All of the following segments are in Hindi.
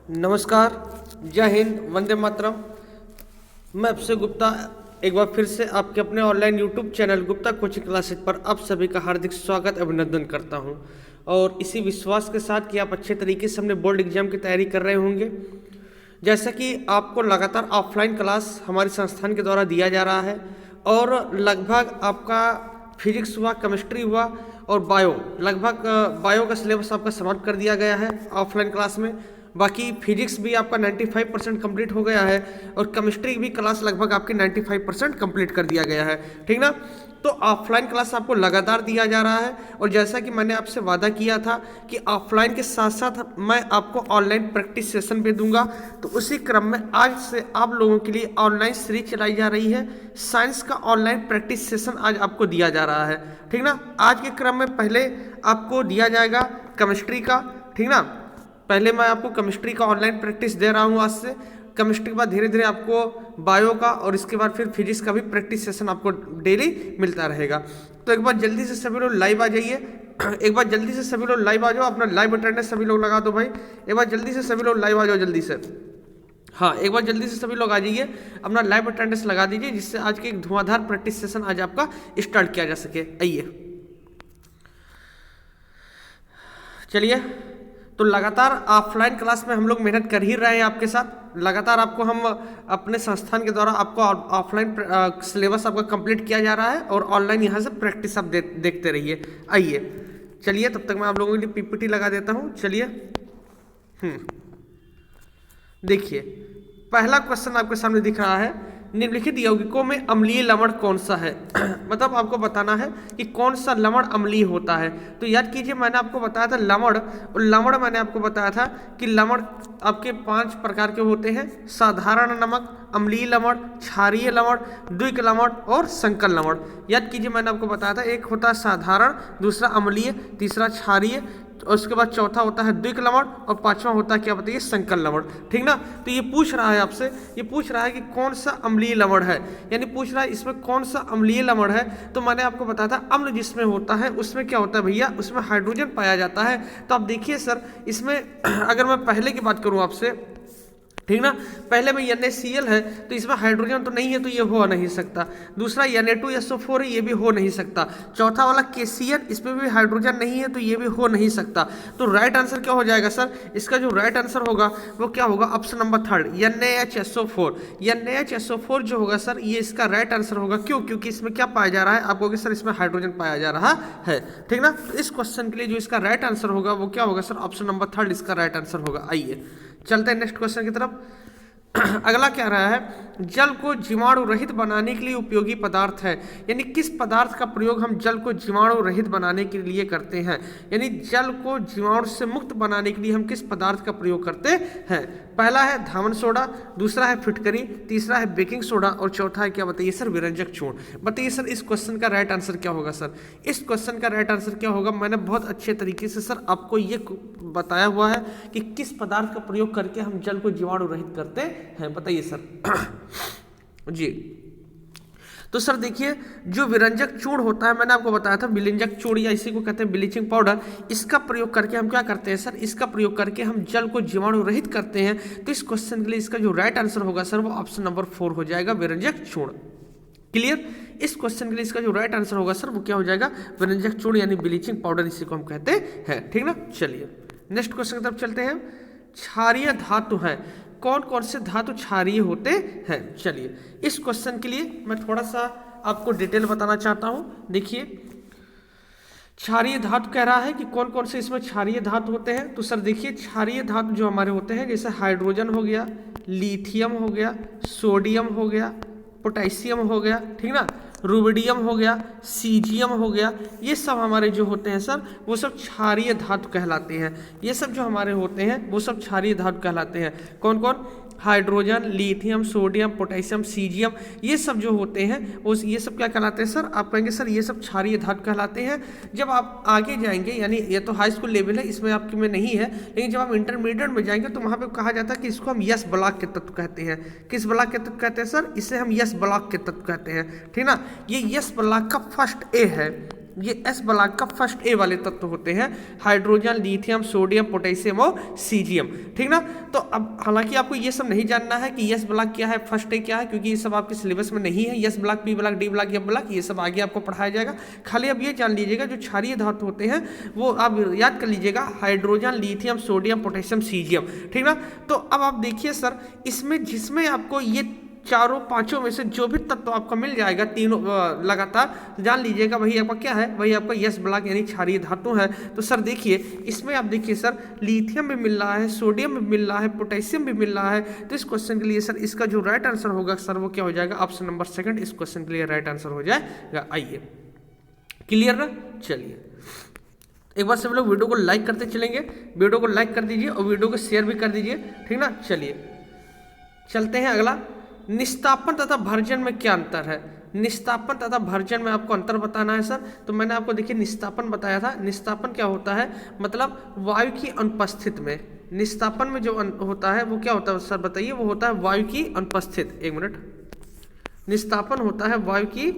नमस्कार, जय हिंद, वंदे मातरम। मैं अक्षय गुप्ता एक बार फिर से आपके अपने online YouTube channel Gupta coaching classes पर आप सभी का हार्दिक स्वागत अभिनंदन करता हूं, और इसी विश्वास के साथ कि आप अच्छे तरीके से अपने बोर्ड एग्जाम की तैयारी कर रहे होंगे। जैसा कि आपको लगातार ऑफलाइन क्लास हमारे संस्थान के द्वारा दिया जा रहा है, और लगभग आपका फिजिक्स हुआ, केमिस्ट्री हुआ और बायो, लगभग बायो का सिलेबस आपका समाप्त कर दिया गया है ऑफलाइन क्लास में। बाकी फिजिक्स भी आपका 95% कंप्लीट हो गया है, और केमिस्ट्री भी क्लास लगभग आपकी 95% कंप्लीट कर दिया गया है, ठीक ना। तो ऑफलाइन क्लास आपको लगातार दिया जा रहा है, और जैसा कि मैंने आपसे वादा किया था कि ऑफलाइन के साथ साथ मैं आपको ऑनलाइन प्रैक्टिस सेशन भी दूंगा, तो उसी क्रम में आज से आप लोगों के लिए ऑनलाइन सीरीज चलाई जा रही है। साइंस का ऑनलाइन प्रैक्टिस सेशन आज आपको दिया जा रहा है, ठीक ना। आज के क्रम में पहले आपको दिया जाएगा केमिस्ट्री का, ठीक ना। पहले मैं आपको केमिस्ट्री का ऑनलाइन प्रैक्टिस दे रहा हूँ आज से। केमिस्ट्री के बाद धीरे धीरे आपको बायो का, और इसके बाद फिर फिजिक्स का भी प्रैक्टिस सेशन आपको डेली मिलता रहेगा। तो एक बार जल्दी से सभी लोग लाइव आ जाइए। एक बार जल्दी से सभी लोग लाइव आ जाओ, अपना लाइव अटेंडेंस सभी लोग लगा दो भाई। एक बार जल्दी से सभी लोग लाइव आ जाओ जल्दी से। हाँ, एक बार जल्दी से सभी लोग आ जाइए, अपना लाइव अटेंडेंस लगा दीजिए, जिससे आज के एक धुआंधार प्रैक्टिस सेशन आज आपका स्टार्ट किया जा सके। आइए चलिए। तो लगातार ऑफलाइन क्लास में हम लोग मेहनत कर ही रहे हैं आपके साथ। लगातार आपको हम अपने संस्थान के द्वारा आपको ऑफलाइन सिलेबस आपका कंप्लीट किया जा रहा है, और ऑनलाइन यहाँ से प्रैक्टिस आप देखते रहिए। आइए चलिए, तब तक मैं आप लोगों के लिए पीपीटी लगा देता हूँ। चलिए देखिए, पहला क्वेश्चन आपके सामने दिख रहा है, निम्नलिखित यौगिकों में अम्लीय लवण कौन सा है। मतलब आपको बताना है कि कौन सा लवण अम्लीय होता है। तो याद कीजिए, मैंने आपको बताया था लवण, और लवण मैंने आपको बताया था कि लवण आपके 5 प्रकार के होते हैं: साधारण नमक, अम्लीय लवण, क्षारीय लवण, द्विक लवण और संकर लवण। याद कीजिए, मैंने आपको बताया था एक होता है साधारण, दूसरा अम्लीय, तीसरा क्षारीय, और उसके बाद चौथा होता है द्विक लवण, और पांचवा होता है क्या बताइए, संकर लवण, ठीक ना। तो ये पूछ रहा है आपसे, ये पूछ रहा है कि कौन सा अम्लीय लवण है, यानी पूछ रहा है इसमें कौन सा अम्लीय लवण है। तो मैंने आपको बताया था अम्ल जिसमें होता है उसमें क्या होता है भैया, उसमें हाइड्रोजन पाया जाता है। तो आप देखिए सर, इसमें अगर मैं पहले की बात करूं आपसे, ठीक ना, पहले में NaCl है, तो इसमें हाइड्रोजन तो नहीं है, तो ये हो नहीं सकता। दूसरा Na2SO4 है, ये भी हो नहीं सकता। चौथा वाला KCl, इसमें भी हाइड्रोजन नहीं है, तो ये भी हो नहीं सकता। तो राइट आंसर क्या हो जाएगा सर, इसका जो राइट आंसर होगा वो क्या होगा, ऑप्शन नंबर 3 NaHSO4। NaHSO4 जो होगा सर, ये इसका राइट आंसर होगा। क्यों? क्योंकि इसमें क्या पाया जा रहा है, आप कहोगे सर इसमें हाइड्रोजन पाया जा रहा है, ठीक ना। तो इस क्वेश्चन के लिए जो इसका राइट आंसर होगा वो क्या होगा सर, ऑप्शन नंबर 3 इसका राइट आंसर होगा। आइए चलते हैं नेक्स्ट क्वेश्चन की तरफ। अगला क्या रहा है, जल को जीवाणु रहित बनाने के लिए उपयोगी पदार्थ है। यानी किस पदार्थ का प्रयोग हम जल को जीवाणु रहित बनाने के लिए करते हैं, यानी जल को जीवाणु से मुक्त बनाने के लिए हम किस पदार्थ का प्रयोग करते हैं। पहला है धामन सोडा, दूसरा है फिटकरी, तीसरा है बेकिंग सोडा, और चौथा है क्या बताइए सर, विरंजक चूर्ण। बताइए सर इस क्वेश्चन का राइट आंसर क्या होगा सर, इस क्वेश्चन का राइट आंसर क्या होगा। मैंने बहुत अच्छे तरीके से सर आपको ये बताया हुआ है कि किस पदार्थ का प्रयोग करके हम जल को जीवाणु रहित करते हैं। बताइए सर जी। तो सर देखिए, जो विरंजक चूर्ण होता है, मैंने आपको बताया था विलिंजक चूर्ण, या इसी को कहते हैं ब्लीचिंग पाउडर, इसका प्रयोग करके हम क्या करते हैं सर, इसका प्रयोग करके हम जल को जीवाणु रहित करते हैं। तो इस क्वेश्चन के लिए इसका जो राइट आंसर होगा सर, वो ऑप्शन नंबर 4 हो जाएगा, विरंजक चूर्ण। क्लियर। इस क्वेश्चन के लिए इसका जो राइट आंसर होगा सर, वो क्या हो जाएगा, विरंजक चूर्ण यानी ब्लीचिंग पाउडर, इसी को हम कहते हैं, ठीक ना। चलिए नेक्स्ट क्वेश्चन की तरफ चलते हैं। क्षारीय धातु है, कौन कौन से धातु क्षारीय होते हैं। चलिए इस क्वेश्चन के लिए मैं थोड़ा सा आपको डिटेल बताना चाहता हूं। देखिए, क्षारीय धातु कह रहा है कि कौन कौन से इसमें क्षारीय धातु होते हैं। तो सर देखिए, क्षारीय धातु जो हमारे होते हैं, जैसे हाइड्रोजन हो गया, लिथियम हो गया, सोडियम हो गया, पोटेशियम हो गया, ठीक ना, रुबिडियम हो गया, सीजियम हो गया, ये सब हमारे जो होते हैं सर, वो सब क्षारीय धातु कहलाते हैं। ये सब जो हमारे होते हैं वो सब क्षारीय धातु कहलाते हैं। कौन कौन, hydrogen, lithium, sodium, potassium, caesium, ये सब जो होते हैं वो ये सब क्या कहलाते हैं सर, आप कहेंगे सर ये सब क्षारीय धातु कहलाते हैं। जब आप आगे जाएंगे, यानी ये तो हाई स्कूल लेवल है, इसमें आपके में नहीं है, लेकिन जब आप इंटरमीडिएट में जाएंगे तो वहाँ पे कहा जाता है कि इसको हम यस ब्लॉक के तत्व कहते हैं। किस ब्लॉक के तत्व कहते हैं सर, इसे हम यस ब्लॉक के तत्व कहते हैं, ठीक ना। ये यस ब्लॉक का फर्स्ट ए है, ये एस ब्लॉक का फर्स्ट ए वाले तत्व होते हैं, हाइड्रोजन, लिथियम, सोडियम, पोटेशियम और सीजियम, ठीक ना। तो अब हालांकि आपको ये सब नहीं जानना है कि एस ब्लॉक क्या है, फर्स्ट ए क्या है, क्योंकि ये सब आपके सिलेबस में नहीं है। S block, P block, D block, F block, ये सब आगे आपको पढ़ाया जाएगा। खाली अब ये जान लीजिएगा जो क्षारीय धातु होते हैं वो आप याद कर लीजिएगा, hydrogen, lithium, sodium, potassium, caesium, ठीक ना। तो अब आप देखिए सर, इसमें जिसमें आपको ये चारों पांचों में से जो भी तत्व आपको मिल जाएगा तीनों लगातार, जान लीजिएगा वही आपका क्या है, वही आपका यस ब्लॉक यानी क्षारीय धातु है। तो सर देखिए इसमें आप देखिए सर, लिथियम भी मिल रहा है, सोडियम भी मिल रहा है, पोटेशियम भी मिल रहा है। तो इस क्वेश्चन के लिए सर इसका जो राइट आंसर होगा सर वो क्या हो जाएगा, ऑप्शन नंबर सेकंड इस क्वेश्चन के लिए राइट आंसर हो जाएगा। आइए, क्लियर ना। चलिए एक बार सब लोग वीडियो को लाइक करते चलेंगे, वीडियो को लाइक कर दीजिए और वीडियो को शेयर भी कर दीजिए, ठीक ना। चलिए चलते हैं अगला, निस्तापन तथा भर्जन में क्या अंतर है। निस्तापन तथा भर्जन में आपको अंतर बताना है सर। तो मैंने आपको देखिए निस्तापन बताया था, निस्तापन क्या होता है, मतलब वायु की अनुपस्थित में, निस्तापन में जो होता है वो क्या होता है सर बताइए, वो होता है वायु की अनुपस्थित, एक मिनट, निस्तापन होता है वायु की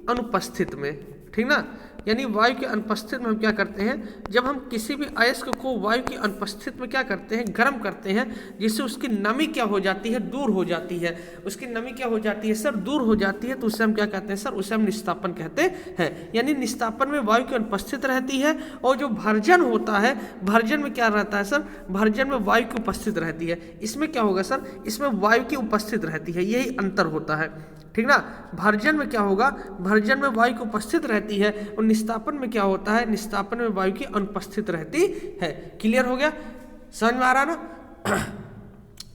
अनुपस्थित में, ठीक ना। यानी वायु के अनुपस्थित में हम क्या करते हैं, जब हम किसी भी अयस्क को वायु की अनुपस्थित में क्या करते हैं, गर्म करते हैं, जिससे उसकी नमी क्या हो जाती है, दूर हो जाती है। उसकी नमी क्या हो जाती है सर, दूर हो जाती है। तो उसे हम क्या कहते हैं सर, उसे हम निस्तापन कहते हैं। यानी निस्तापन में वायु की अनुपस्थित रहती है, और जो भर्जन होता है, भर्जन में क्या रहता है सर, भर्जन में वायु की उपस्थित रहती है। इसमें क्या होगा सर, इसमें वायु की उपस्थित रहती है, यही अंतर होता है, ठीक ना। भर्जन में क्या होगा, भर्जन में वायु की उपस्थित रहती है, और निस्तापन में क्या होता है, निस्तापन में वायु की अनुपस्थित रहती है। क्लियर हो गया, समझ में आ रहा ना।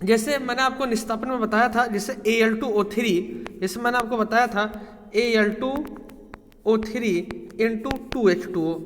जैसे मैंने आपको निस्तापन में बताया था, जैसे Al2O3, जैसे मैंने आपको बताया था Al2O3 into 2H2O।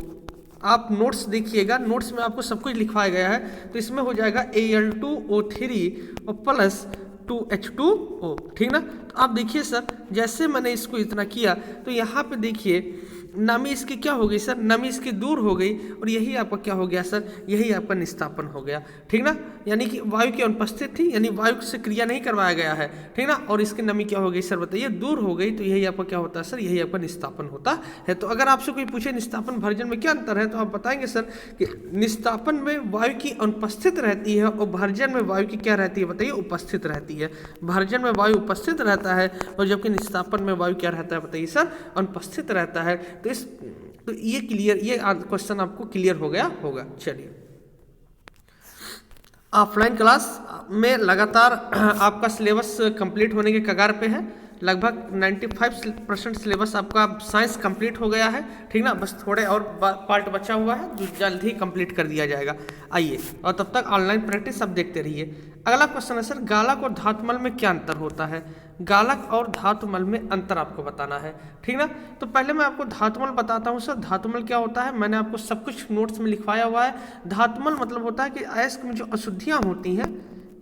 आप नोट्स देखिएगा, नोट्स में आपको सब कुछ लिखवाया गया है। तो इसमें हो जाएगा Al2O3 और प्लस 2H2O, ठीक ना। तो आप देखिए सर, जैसे मैंने इसको इतना किया तो यहाँ पे देखिए नमी इसकी क्या हो गई सर, नमी इसकी दूर हो गई, और यही आपका क्या हो गया सर, यही आपका निस्तापन हो गया, ठीक ना। यानी कि वायु की अनुपस्थित थी, यानी वायु से क्रिया नहीं करवाया गया है, ठीक ना, और इसकी नमी क्या हो गई सर बताइए, दूर हो गई। तो यही आपका क्या होता है सर, यही आपका निस्तापन होता है। तो अगर आपसे कोई पूछे निस्तापन भर्जन में क्या अंतर है, तो आप बताएंगे सर कि निस्तापन में वायु की अनुपस्थित रहती है, और भर्जन में वायु की क्या रहती है बताइए, उपस्थित रहती है। भर्जन में वायु उपस्थित रहता है, और जबकि निस्तापन में वायु क्या रहता है बताइए सर, अनुपस्थित रहता है। तो ये क्लियर, ये क्वेश्चन आपको क्लियर हो गया होगा। चलिए, ऑफलाइन क्लास में लगातार आपका सिलेबस कंप्लीट होने के कगार पे है। लगभग 95% सिलेबस आपका साइंस कंप्लीट हो गया है, ठीक ना। बस थोड़े और पार्ट बचा हुआ है जो जल्द ही कंप्लीट कर दिया जाएगा। आइए, और तब तक ऑनलाइन प्रैक्टिस अब देखते रहिए। अगला क्वेश्चन है सर, गालक और धातुमल में क्या अंतर होता है। गालक और धातुमल में अंतर आपको बताना है, ठीक ना। तो पहले मैं आपको धातुमल बताता हूँ सर। धातुमल क्या होता है, मैंने आपको सब कुछ नोट्स में लिखवाया हुआ है। धातुमल मतलब होता है कि अयस्क में जो अशुद्धियाँ होती हैं,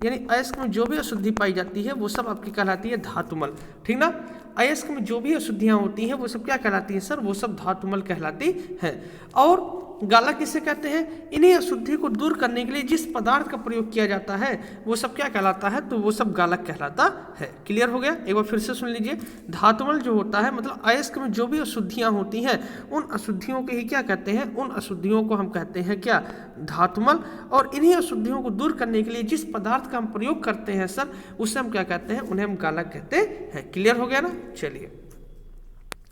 यानी अयस्क में जो भी अशुद्धि पाई जाती है वो सब आपकी कहलाती है धातुमल, ठीक ना। अयस्क में जो भी अशुद्धियाँ होती हैं वो सब क्या कहलाती हैं सर, वो सब धातुमल कहलाती हैं। और गालक किसे कहते हैं, इन्हीं अशुद्धि को दूर करने के लिए जिस पदार्थ का प्रयोग किया जाता है वो सब क्या कहलाता है, तो वो सब गालक कहलाता है। क्लियर हो गया, एक बार फिर से सुन लीजिए। धातुमल जो होता है मतलब अयस्क में जो भी अशुद्धियाँ होती हैं उन अशुद्धियों के ही क्या कहते हैं, उन अशुद्धियों को हम कहते हैं क्या, धातुमल। और इन्हीं अशुद्धियों को दूर करने के लिए जिस पदार्थ का हम प्रयोग करते हैं सर, उसे हम क्या कहते हैं, उन्हें हम गालक कहते हैं। क्लियर हो गया ना। चलिए,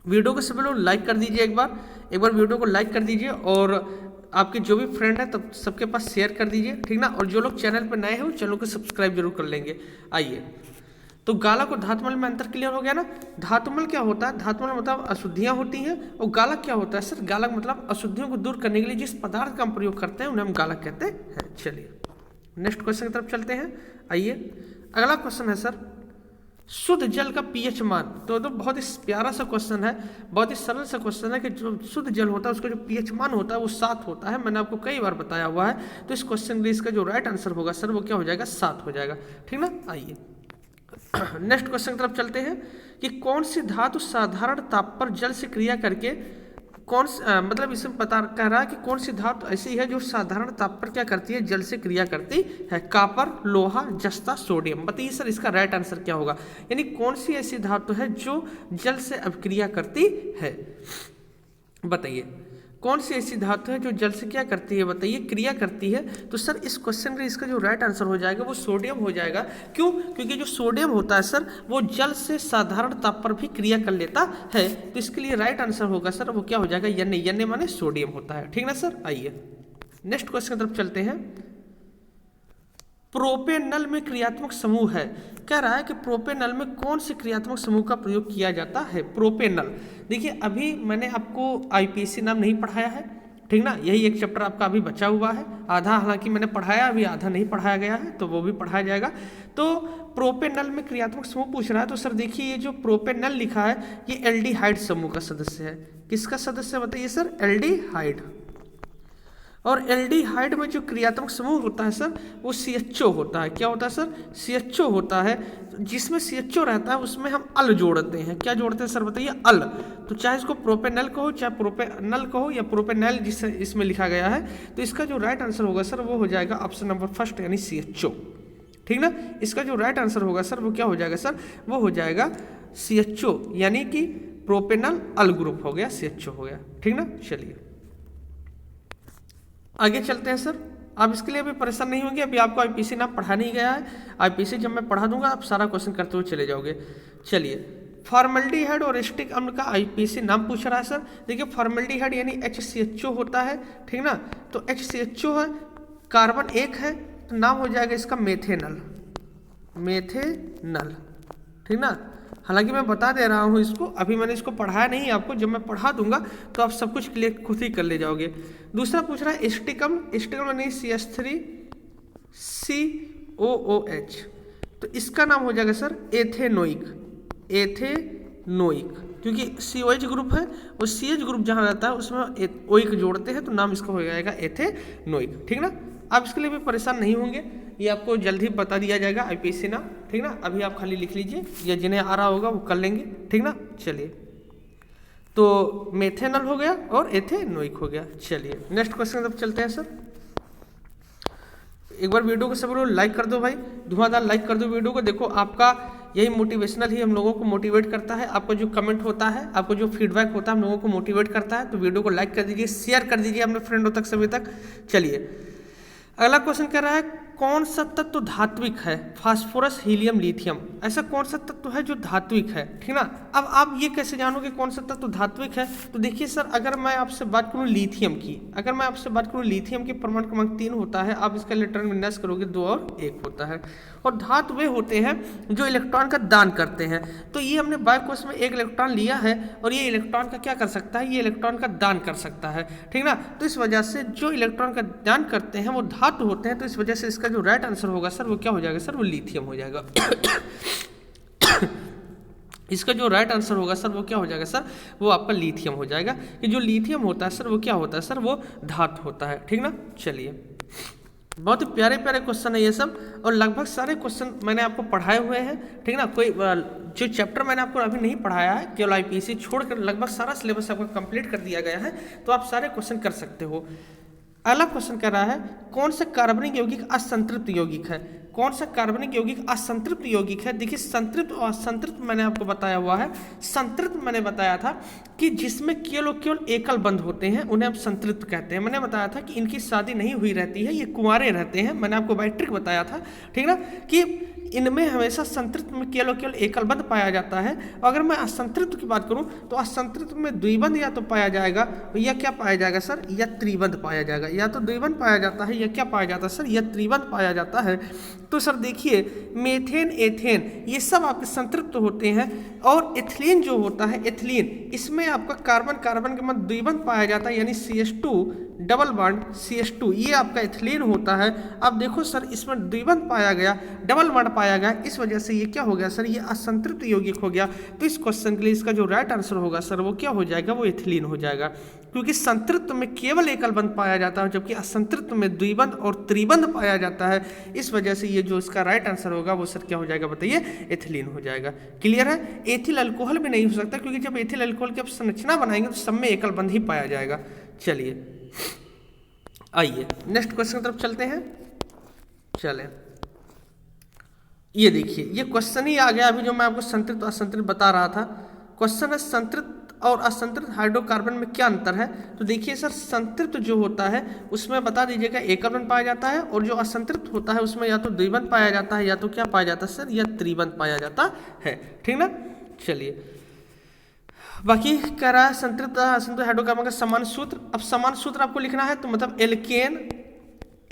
वीडियो को सभी लोग लाइक कर दीजिए, एक बार वीडियो को लाइक कर दीजिए, और आपके जो भी फ्रेंड है तब सबके पास शेयर कर दीजिए, ठीक ना। और जो लोग चैनल पर नए हैं वो चैनल को सब्सक्राइब जरूर कर लेंगे। आइए, तो गालक और धातुमल में अंतर क्लियर हो गया ना। धातुमल क्या होता है, धातुमल मतलब अशुद्धियाँ होती हैं, और गालक क्या होता है सर, गालक मतलब अशुद्धियों को दूर करने के लिए जिस पदार्थ का हम प्रयोग करते हैं उन्हें हम गालक कहते हैं। चलिए नेक्स्ट क्वेश्चन की तरफ चलते हैं। आइए, अगला क्वेश्चन है सर, शुद्ध जल का पीएच मान। तो बहुत ही प्यारा सा क्वेश्चन है, बहुत ही सरल सा क्वेश्चन है कि जो शुद्ध जल होता है उसका जो पीएच मान होता है वो 7 होता है। मैंने आपको कई बार बताया हुआ है। तो इस क्वेश्चन के लिए इसका जो राइट आंसर होगा सर वो क्या हो जाएगा, 7 हो जाएगा, ठीक ना। आइए नेक्स्ट क्वेश्चन की तरफ चलते हैं कि कौन सी धातु साधारण ताप पर जल से क्रिया करके मतलब इसमें पता कह रहा है कि कौन सी धातु ऐसी है जो साधारण ताप पर क्या करती है, जल से क्रिया करती है। कापर, लोहा, जस्ता, सोडियम। बताइए सर इसका राइट आंसर क्या होगा, यानी कौन सी ऐसी धातु है जो जल से अभिक्रिया करती है। बताइए कौन सी ऐसी धातु है जो जल से क्या करती है, बताइए क्रिया करती है। तो सर इस क्वेश्चन का इसका जो राइट आंसर हो जाएगा वो सोडियम हो जाएगा। क्यों? क्योंकि जो सोडियम होता है सर वो जल से साधारण ताप पर भी क्रिया कर लेता है। तो इसके लिए राइट आंसर होगा सर वो क्या हो जाएगा, N माने सोडियम होता है। ठीक ना सर। आइए नेक्स्ट क्वेश्चन की तरफ चलते हैं। प्रोपेनल में क्रियात्मक समूह है, कह रहा है कि प्रोपेनल में कौन से क्रियात्मक समूह का प्रयोग किया जाता है। प्रोपेनल देखिए अभी मैंने आपको आईपीसी नाम नहीं पढ़ाया है, ठीक ना, यही एक चैप्टर आपका अभी बचा हुआ है, आधा हालांकि मैंने पढ़ाया अभी आधा नहीं पढ़ाया गया है, तो वो भी पढ़ाया जाएगा। तो प्रोपेनल में क्रियात्मक समूह पूछ रहा है, तो सर देखिए ये जो प्रोपेनल लिखा है ये एल्डिहाइड समूह का सदस्य है। किसका सदस्य बताइए सर, एल्डिहाइड। और एल्डिहाइड में जो क्रियात्मक समूह होता है सर वो CHO होता है। क्या होता है सर, CHO होता है। जिसमें CHO रहता है उसमें हम अल जोड़ते हैं। क्या जोड़ते हैं सर बताइए, अल। तो चाहे इसको प्रोपेनल कहो चाहे प्रोपेनल कहो या प्रोपेनल जिससे इसमें लिखा गया है, तो इसका जो राइट आंसर होगा सर वो हो जाएगा ऑप्शन नंबर फर्स्ट यानी CHO। ठीक ना, इसका जो राइट आंसर होगा सर वो क्या हो जाएगा सर, वो हो जाएगा CHO यानी कि प्रोपेनल अल ग्रुप हो गया, CHO हो गया। ठीक ना, चलिए आगे चलते हैं सर। आप इसके लिए अभी परेशान नहीं होंगे, अभी आपको आईपीसी नाम पढ़ा नहीं गया है। आईपीसी जब मैं पढ़ा दूंगा आप सारा क्वेश्चन करते हुए चले जाओगे। चलिए फॉर्मल्डिहाइड और एसिटिक अम्ल का आईपीसी नाम पूछ रहा है सर। देखिए फॉर्मल्डिहाइड यानी HCHO होता है, ठीक ना, तो HCHO है, कार्बन एक है, तो नाम हो जाएगा इसका मेथेनल, मेथेनल। ठीक ना, हालांकि मैं बता दे रहा हूँ इसको, अभी मैंने इसको पढ़ाया नहीं आपको, जब मैं पढ़ा दूंगा तो आप सब कुछ क्लियर खुद ही कर ले जाओगे। दूसरा पूछ रहा है एसिटिकम, एसिटिकम यानी CH3COOH, तो इसका नाम हो जाएगा सर एथेनोइक, एथेनोइक, क्योंकि COH ग्रुप है और CH ग्रुप जहाँ रहता है उसमें ओइक जोड़ते हैं, तो नाम इसका हो जाएगा एथेनोइक। ठीक ना, आप इसके लिए भी परेशान नहीं होंगे, ये आपको जल्द ही बता दिया जाएगा आईपीसी नाम। ठीक ना, अभी आप खाली लिख लीजिए, या जिन्हें आ रहा होगा वो कर लेंगे। ठीक ना, चलिए तो मेथेनल हो गया और एथेनोइक हो गया। चलिए नेक्स्ट क्वेश्चन तब चलते हैं सर। एक बार वीडियो को सब लोग लाइक कर दो भाई, धुआंधार लाइक कर दो वीडियो को। देखो आपका यही मोटिवेशनल ही हम लोगों को मोटिवेट करता है, आपका जो कमेंट होता है, आपको जो फीडबैक होता है हम लोगों को मोटिवेट करता है। तो वीडियो को लाइक कर दीजिए, शेयर कर दीजिए अपने फ्रेंडों तक, सभी तक। चलिए अगला क्वेश्चन कह रहा है कौन सा तत्व धात्विक है, फास्फोरस, हीलियम, लिथियम, ऐसा कौन सा तत्व है जो धात्विक है। ठीक ना, अब आप ये कैसे जानोगे कौन सा तत्व धात्विक है, तो देखिए सर अगर मैं आपसे बात करूं लिथियम की, अगर मैं आपसे बात करूं लिथियम की परमाणु क्रमांक 3 होता है, आप इसका इलेक्ट्रॉन विन्यास करोगे 2 और 1 होता है। और धातु वे होते हैं जो इलेक्ट्रॉन का दान करते हैं। तो ये हमने बायोकोष में एक इलेक्ट्रॉन लिया है और ये इलेक्ट्रॉन का क्या कर सकता है, ये इलेक्ट्रॉन का दान कर सकता है। ठीक ना, तो इस वजह से जो इलेक्ट्रॉन का दान करते हैं वो धातु होते हैं। तो इस वजह से इसका जो राइट आंसर होगा सर वो क्या हो जाएगा सर, वो लिथियम हो जाएगा। इसका जो राइट आंसर होगा सर वो क्या हो जाएगा सर, वो आपका लिथियम हो जाएगा। कि जो लिथियम होता है सर वो क्या होता है सर, वो धातु होता है। ठीक ना, चलिए बहुत ही प्यारे प्यारे क्वेश्चन है ये सब, और लगभग सारे क्वेश्चन मैंने आपको पढ़ाए हुए हैं। ठीक ना, कोई जो चैप्टर मैंने आपको अभी नहीं पढ़ाया है केवल आईपीसी छोड़कर लगभग सारा सिलेबस आपका कंप्लीट कर दिया गया है, तो आप सारे क्वेश्चन कर सकते हो। अगला क्वेश्चन कर रहा है कौन सा कार्बनिक यौगिक असंतृप्त यौगिक है, कौन सा कार्बनिक यौगिक असंतृप्त यौगिक है। देखिए संतृप्त और असंतृप्त मैंने आपको बताया हुआ है। संतृप्त मैंने बताया था कि जिसमें केवल एकल बंध होते हैं उन्हें हम संतृप्त कहते हैं। मैंने बताया था कि इनकी शादी नहीं हुई रहती है, ये कुंवारे रहते हैं, मैंने आपको बाई ट्रिक बताया था। ठीक ना, कि इनमें हमेशा संतृप्त में केवल एकल बंध पाया जाता है। अगर मैं असंतृप्त की बात करूं तो असंतृप्त में द्विबंध या तो पाया जाएगा या क्या पाया जाएगा सर, या त्रिबंध पाया जाएगा। या तो द्विबंध पाया जाता है या क्या पाया जाता है सर, या त्रिबंध पाया जाता है। तो सर देखिए मेथेन, एथेन ये सब आपके संतृप्त होते हैं। और एथिलीन जो होता है, एथिलीन इसमें आपका कार्बन कार्बन के मध्य द्विबंध पाया जाता है, यानी CH2 डबल बॉन्ड CH2, ये आपका एथिलीन होता है। अब देखो सर इसमें द्विबंध पाया गया, डबल बॉन्ड पाया गया, इस वजह से ये क्या हो गया सर, ये असंतृप्त यौगिक हो गया। तो इस क्वेश्चन के लिए इसका जो राइट आंसर होगा सर वो क्या हो जाएगा, वो एथिलीन हो जाएगा। क्योंकि संतृप्त में केवल एकल बंध पाया जाता है जबकि असंतृप्त में द्विबंध और त्रिबंध पाया जाता है। इस वजह से ये जो इसका राइट आंसर होगा वो सर क्या हो जाएगा बताइए, एथिलीन हो जाएगा। क्लियर है, एथिल अल्कोहल भी नहीं हो सकता क्योंकि जब एथिल अल्कोहल की आप संरचना बनाएंगे तो सब में एकल बंध ही पाया जाएगा। चलिए आइए नेक्स्ट क्वेश्चन की तरफ चलते हैं। चलें ये देखिए ये क्वेश्चन ही आ गया अभी जो मैं आपको संतृप्त असंतृप्त बता रहा था। क्वेश्चन है संतृप्त और असंतृप्त हाइड्रोकार्बन में क्या अंतर है? तो देखिए सर, संतृप्त जो होता है उसमें बता दीजिएगा एक कार्बन पाया जाता है, और जो असंतृप्त होता है उसमें या तो द्विबंध पाया जाता है या तो क्या पाया जाता है सर, या त्रिबंध पाया जाता है। ठीक ना, चलिए बाकी कह रहा है संतृप्त असंतृप्त हाइड्रोकार्बन का समान सूत्र। अब समान सूत्र आपको लिखना है, तो मतलब एल्केन,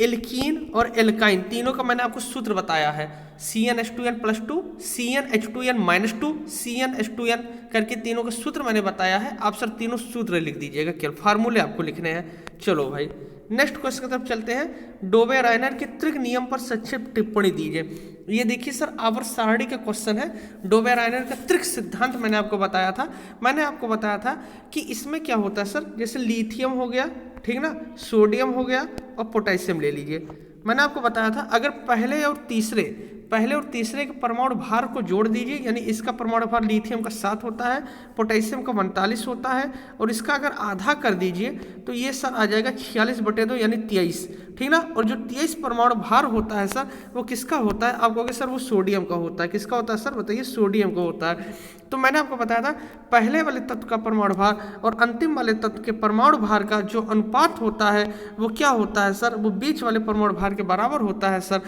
एल्कीन और एल्काइन तीनों का मैंने आपको सूत्र बताया है, CnH2n+2, CnH2n-2, CnH2n करके तीनों का सूत्र मैंने बताया है। आप सर तीनों सूत्र लिख दीजिएगा, केवल फार्मूले आपको लिखने हैं। चलो भाई नेक्स्ट क्वेश्चन की तरफ चलते हैं। डोबे-रायनर के त्रिक नियम पर संक्षिप्त टिप्पणी दीजिए। ये देखिए सर आवर्त सारणी का क्वेश्चन है। डोबे-रायनर का त्रिक सिद्धांत मैंने आपको बताया था। मैंने आपको बताया था कि इसमें क्या होता है सर, जैसे लिथियम हो गया, ठीक ना, सोडियम हो गया और पोटेशियम ले लीजिए। मैंने आपको बताया था अगर पहले और तीसरे के परमाणु भार को जोड़ दीजिए, यानी इसका परमाणु भार लिथियम का 7 होता है, पोटेशियम का 49 होता है, और इसका अगर आधा कर दीजिए तो ये सर आ जाएगा 46/2 यानी 23, ठीक ना। और जो 23 परमाणु भार होता है सर वो किसका होता है? आप कहोगे सर वो सोडियम का होता है। किसका होता है सर, बताइए? सोडियम का होता है। तो मैंने आपको बताया था पहले वाले तत्व का परमाणु भार और अंतिम वाले तत्व के परमाणु भार का जो अनुपात होता है वो क्या होता है सर, वो बीच वाले परमाणु भार के बराबर होता है सर।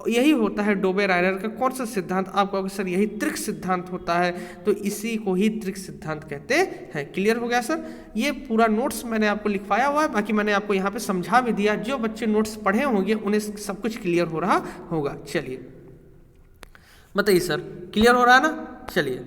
यही होता है डोबे-रायनर का कौन सा सिद्धांत? आप कहोगे सर यही त्रिक सिद्धांत होता है, तो इसी को ही त्रिक सिद्धांत कहते हैं। क्लियर हो गया सर? ये पूरा नोट्स मैंने आपको लिखवाया हुआ है, बाकी मैंने आपको यहाँ पे समझा भी दिया। जो बच्चे नोट्स पढ़े होंगे उन्हें सब कुछ क्लियर हो रहा होगा। चलिए बताइए सर, क्लियर हो रहा है ना? चलिए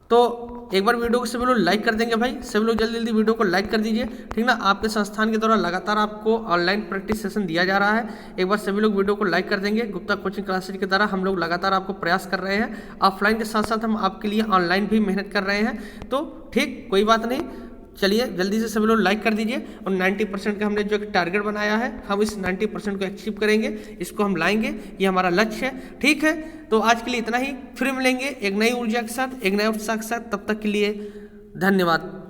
तो एक बार वीडियो को सभी लोग लाइक कर देंगे भाई, सभी लोग जल्दी जल्दी वीडियो को लाइक कर दीजिए, ठीक ना। आपके संस्थान के द्वारा लगातार आपको ऑनलाइन प्रैक्टिस सेशन दिया जा रहा है। एक बार सभी लोग वीडियो को लाइक कर देंगे। गुप्ता कोचिंग क्लासेज के द्वारा हम लोग लगातार आपको प्रयास कर रहे हैं। ऑफलाइन के साथ साथ हम आपके लिए ऑनलाइन भी मेहनत कर रहे हैं, तो ठीक कोई बात नहीं। चलिए जल्दी से सभी लोग लाइक कर दीजिए। और 90% का हमने जो एक टारगेट बनाया है, हम इस 90% को अचीव करेंगे, इसको हम लाएंगे, ये हमारा लक्ष्य है। ठीक है, तो आज के लिए इतना ही। फिर मिलेंगे एक नई ऊर्जा के साथ, एक नए उत्साह के साथ। तब तक के लिए धन्यवाद।